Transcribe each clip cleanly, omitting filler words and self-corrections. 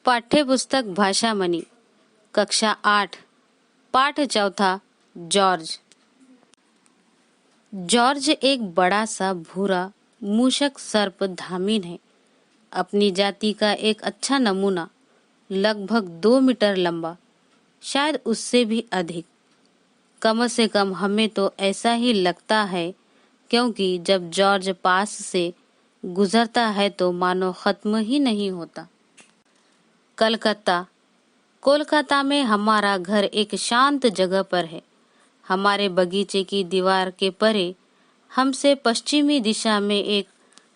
पाठ्यपुस्तक भाषा मनी कक्षा 8 पाठ चौथा। जॉर्ज। जॉर्ज एक बड़ा सा भूरा मूषक सर्प धामीन है। अपनी जाति का एक अच्छा नमूना, लगभग 2 मीटर लंबा, शायद उससे भी अधिक। कम से कम हमें तो ऐसा ही लगता है, क्योंकि जब जॉर्ज पास से गुजरता है तो मानो खत्म ही नहीं होता। कोलकाता में हमारा घर एक शांत जगह पर है। हमारे बगीचे की दीवार के परे हमसे पश्चिमी दिशा में एक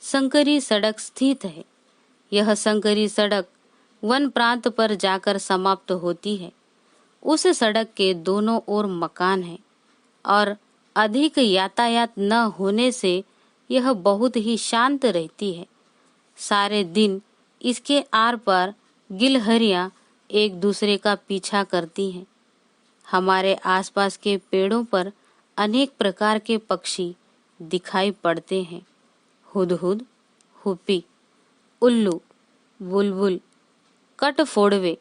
संकरी सड़क स्थित है। यह संकरी सड़क वन प्रांत पर जाकर समाप्त होती है। उस सड़क के दोनों ओर मकान है और अधिक यातायात न होने से यह बहुत ही शांत रहती है। सारे दिन इसके आर पार गिलहरियां एक दूसरे का पीछा करती हैं। हमारे आसपास के पेड़ों पर अनेक प्रकार के पक्षी दिखाई पड़ते हैं। हुदहुद, हुप्पी, उल्लू, बुलबुल, कटफोड़वे,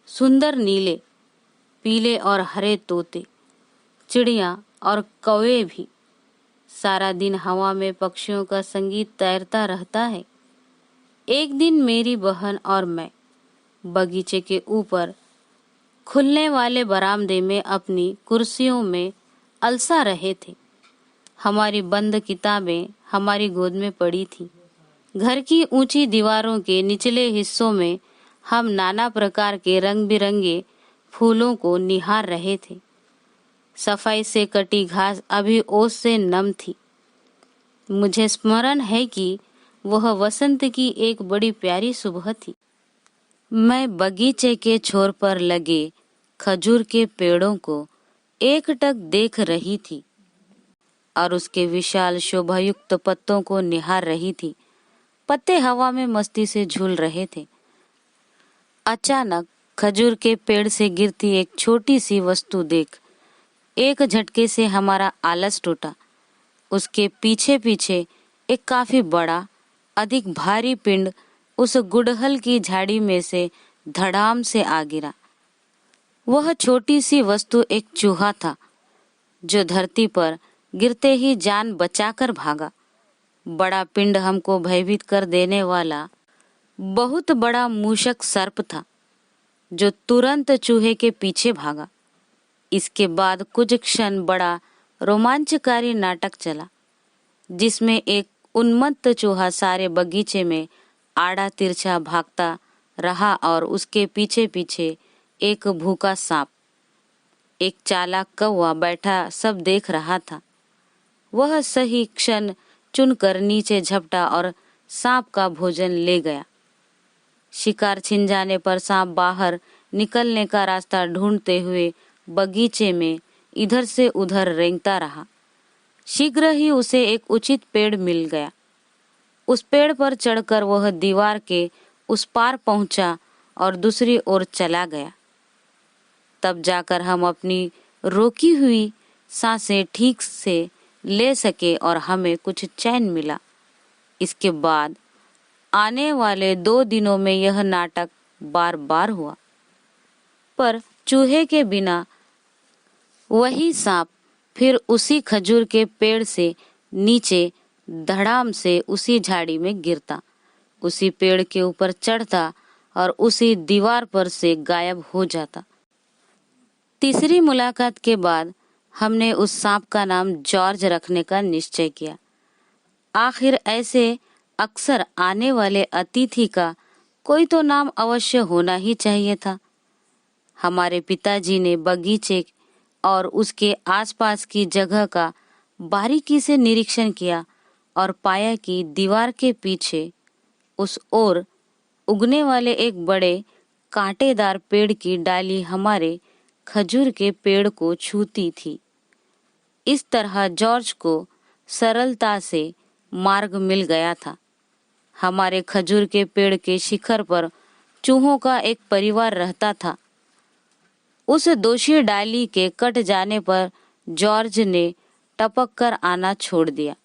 सुंदर नीले, पीले और हरे तोते, चिड़िया और कौवे भी। सारा दिन हवा में पक्षियों का संगीत तैरता रहता है। एक दिन मेरी बहन और मैं बगीचे के ऊपर खुलने वाले बरामदे में अपनी कुर्सियों में अलसा रहे थे। हमारी बंद किताबें हमारी गोद में पड़ी थी। घर की ऊंची दीवारों के निचले हिस्सों में हम नाना प्रकार के रंग बिरंगे फूलों को निहार रहे थे। सफाई से कटी घास अभी ओस से नम थी। मुझे स्मरण है कि वह वसंत की एक बड़ी प्यारी सुबह थी। मैं बगीचे के छोर पर लगे खजूर के पेड़ों को एकटक देख रही थी और उसके विशाल शोभायुक्त पत्तों को निहार रही थी। पत्ते हवा में मस्ती से झूल रहे थे। अचानक खजूर के पेड़ से गिरती एक छोटी सी वस्तु देख एक झटके से हमारा आलस टूटा। उसके पीछे पीछे एक काफी बड़ा, अधिक भारी पिंड उस गुड़हल की झाड़ी में से धड़ाम से आ गिरा। वह छोटी सी वस्तु एक चूहा था, जो धरती पर गिरते ही जान बचाकर भागा। बड़ा पिंड हमको भयभीत कर देने वाला बहुत बड़ा मूषक सर्प था, जो तुरंत चूहे के पीछे भागा। इसके बाद कुछ क्षण बड़ा रोमांचकारी नाटक चला, जिसमें एक उन्मत्त चूहा सारे बगीचे में आड़ा तिरछा भागता रहा और उसके पीछे पीछे एक भूखा सांप, एक चालाक कौवा बैठा सब देख रहा था। वह सही क्षण चुनकर नीचे झपटा और सांप का भोजन ले गया। शिकार छिन जाने पर सांप बाहर निकलने का रास्ता ढूंढते हुए बगीचे में इधर से उधर रेंगता रहा। शीघ्र ही उसे एक उचित पेड़ मिल गया। उस पेड़ पर चढ़कर वह दीवार के उस पार पहुंचा और दूसरी ओर चला गया। तब जाकर हम अपनी रोकी हुई सांसें ठीक से ले सके और हमें कुछ चैन मिला। इसके बाद आने वाले 2 दिनों में यह नाटक बार बार हुआ, पर चूहे के बिना वही सांप फिर उसी खजूर के पेड़ से नीचे धड़ाम से उसी झाड़ी में गिरता, उसी पेड़ के ऊपर चढ़ता और उसी दीवार पर से गायब हो जाता। तीसरी मुलाकात के बाद हमने उस सांप का नाम जॉर्ज रखने का निश्चय किया। आखिर ऐसे अक्सर आने वाले अतिथि का कोई तो नाम अवश्य होना ही चाहिए था। हमारे पिताजी ने बगीचे और उसके आसपास की जगह का बारीकी से निरीक्षण किया और पाया कि दीवार के पीछे उस ओर उगने वाले एक बड़े कांटेदार पेड़ की डाली हमारे खजूर के पेड़ को छूती थी। इस तरह जॉर्ज को सरलता से मार्ग मिल गया था। हमारे खजूर के पेड़ के शिखर पर चूहों का एक परिवार रहता था। उस दोषी डाली के कट जाने पर जॉर्ज ने टपक कर आना छोड़ दिया।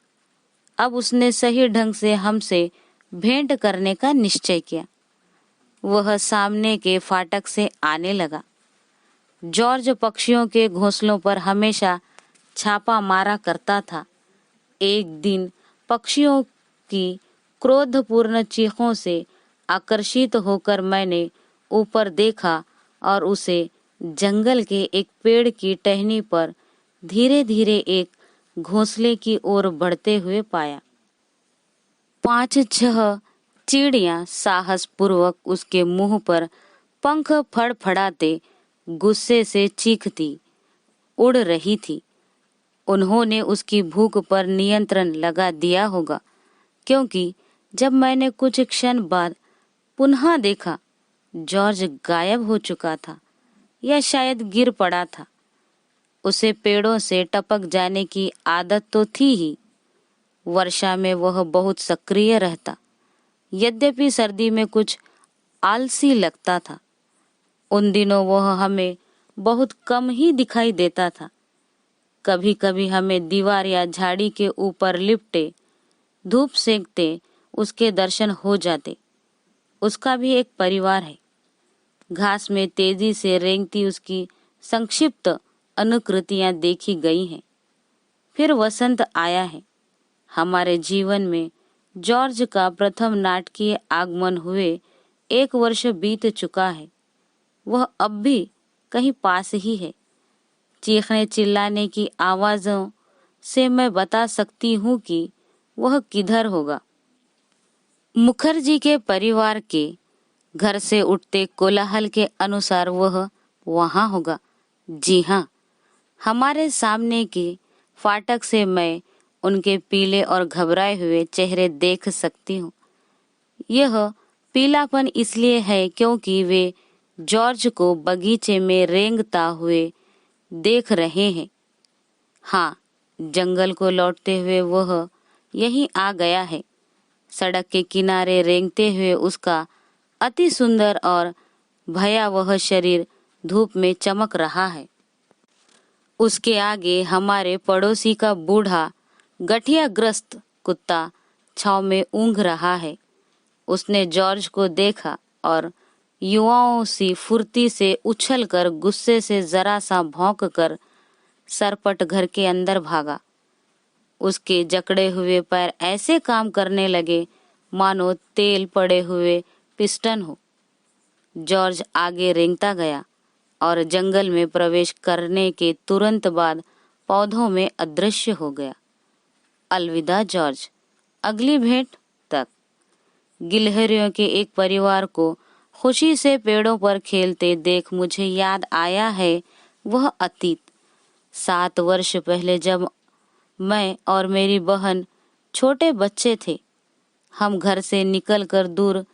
अब उसने सही ढंग से हमसे भेंट करने का निश्चय किया। वह सामने के फाटक से आने लगा। जॉर्ज पक्षियों के घोंसलों पर हमेशा छापा मारा करता था। एक दिन पक्षियों की क्रोधपूर्ण चीखों से आकर्षित होकर मैंने ऊपर देखा और उसे जंगल के एक पेड़ की टहनी पर धीरे धीरे एक घोंसले की ओर बढ़ते हुए पाया। 5-6 चिड़ियां साहसपूर्वक उसके मुंह पर पंख फड़फड़ाते गुस्से से चीखती उड़ रही थी। उन्होंने उसकी भूख पर नियंत्रण लगा दिया होगा, क्योंकि जब मैंने कुछ क्षण बाद पुनः देखा, जॉर्ज गायब हो चुका था या शायद गिर पड़ा था। उसे पेड़ों से टपक जाने की आदत तो थी ही। वर्षा में वह बहुत सक्रिय रहता, यद्यपि सर्दी में कुछ आलसी लगता था। उन दिनों वह हमें बहुत कम ही दिखाई देता था। कभी कभी हमें दीवार या झाड़ी के ऊपर लिपटे धूप सेंकते उसके दर्शन हो जाते। उसका भी एक परिवार है। घास में तेजी से रेंगती उसकी संक्षिप्त अनुकृतियां देखी गई हैं। फिर वसंत आया है। हमारे जीवन में जॉर्ज का प्रथम नाटकीय आगमन हुए 1 वर्ष बीत चुका है। वह अब भी कहीं पास ही है। चीखने चिल्लाने की आवाजों से मैं बता सकती हूँ कि वह किधर होगा। मुखर्जी के परिवार के घर से उठते कोलाहल के अनुसार वह वहां होगा। जी हाँ, हमारे सामने के फाटक से मैं उनके पीले और घबराए हुए चेहरे देख सकती हूँ। यह पीलापन इसलिए है क्योंकि वे जॉर्ज को बगीचे में रेंगता हुए देख रहे हैं। हाँ, जंगल को लौटते हुए वह यहीं आ गया है। सड़क के किनारे रेंगते हुए उसका अति सुंदर और भयावह शरीर धूप में चमक रहा है। उसके आगे हमारे पड़ोसी का बूढ़ा गठियाग्रस्त कुत्ता छांव में ऊँघ रहा है। उसने जॉर्ज को देखा और युवाओं सी फुर्ती से उछलकर गुस्से से जरा सा भौंक कर सरपट घर के अंदर भागा। उसके जकड़े हुए पैर ऐसे काम करने लगे मानो तेल पड़े हुए पिस्टन हो। जॉर्ज आगे रेंगता गया और जंगल में प्रवेश करने के तुरंत बाद पौधों में अदृश्य हो गया। अलविदा जॉर्ज, अगली भेंट तक। गिलहरियों के एक परिवार को खुशी से पेड़ों पर खेलते देख मुझे याद आया है वह अतीत। 7 वर्ष पहले जब मैं और मेरी बहन छोटे बच्चे थे, हम घर से निकलकर दूर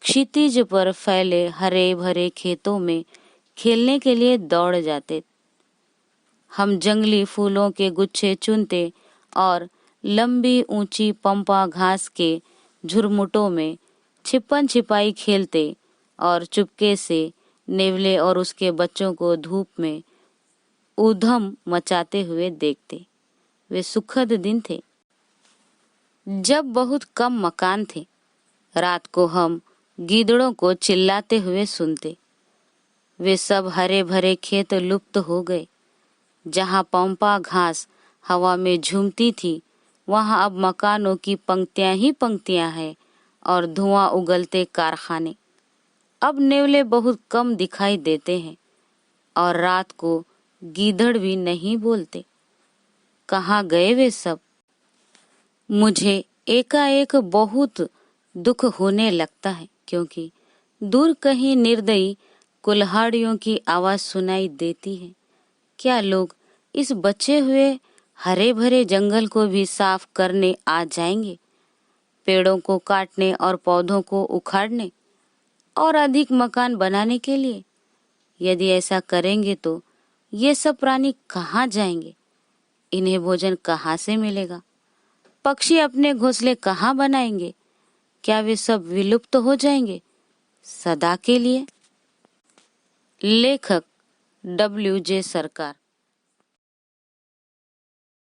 क्षितिज पर फैले हरे भरे खेतों में खेलने के लिए दौड़ जाते। हम जंगली फूलों के गुच्छे चुनते और लंबी ऊंची पंपा घास के झुरमुटों में छिपन छिपाई खेलते और चुपके से नेवले और उसके बच्चों को धूप में ऊधम मचाते हुए देखते। वे सुखद दिन थे जब बहुत कम मकान थे। रात को हम गीदड़ों को चिल्लाते हुए सुनते। वे सब हरे भरे खेत लुप्त हो गए। जहाँ पंपा घास हवा में झूमती थी, वहाँ अब मकानों की पंक्तियां ही पंक्तियां हैं और धुआं उगलते कारखाने। अब नेवले बहुत कम दिखाई देते हैं और रात को गीदड़ भी नहीं बोलते। कहाँ गए वे सब? मुझे एकाएक बहुत दुख होने लगता है, क्योंकि दूर कहीं निर्दयी कुल्हाड़ियों की आवाज सुनाई देती है। क्या लोग इस बचे हुए हरे भरे जंगल को भी साफ करने आ जाएंगे? पेड़ों को काटने और पौधों को उखाड़ने और अधिक मकान बनाने के लिए? यदि ऐसा करेंगे तो ये सब प्राणी कहाँ जाएंगे? इन्हें भोजन कहाँ से मिलेगा? पक्षी अपने घोंसले कहाँ बनाएंगे? क्या वे सब विलुप्त हो जाएंगे सदा के लिए? लेखक W.J. सरकार।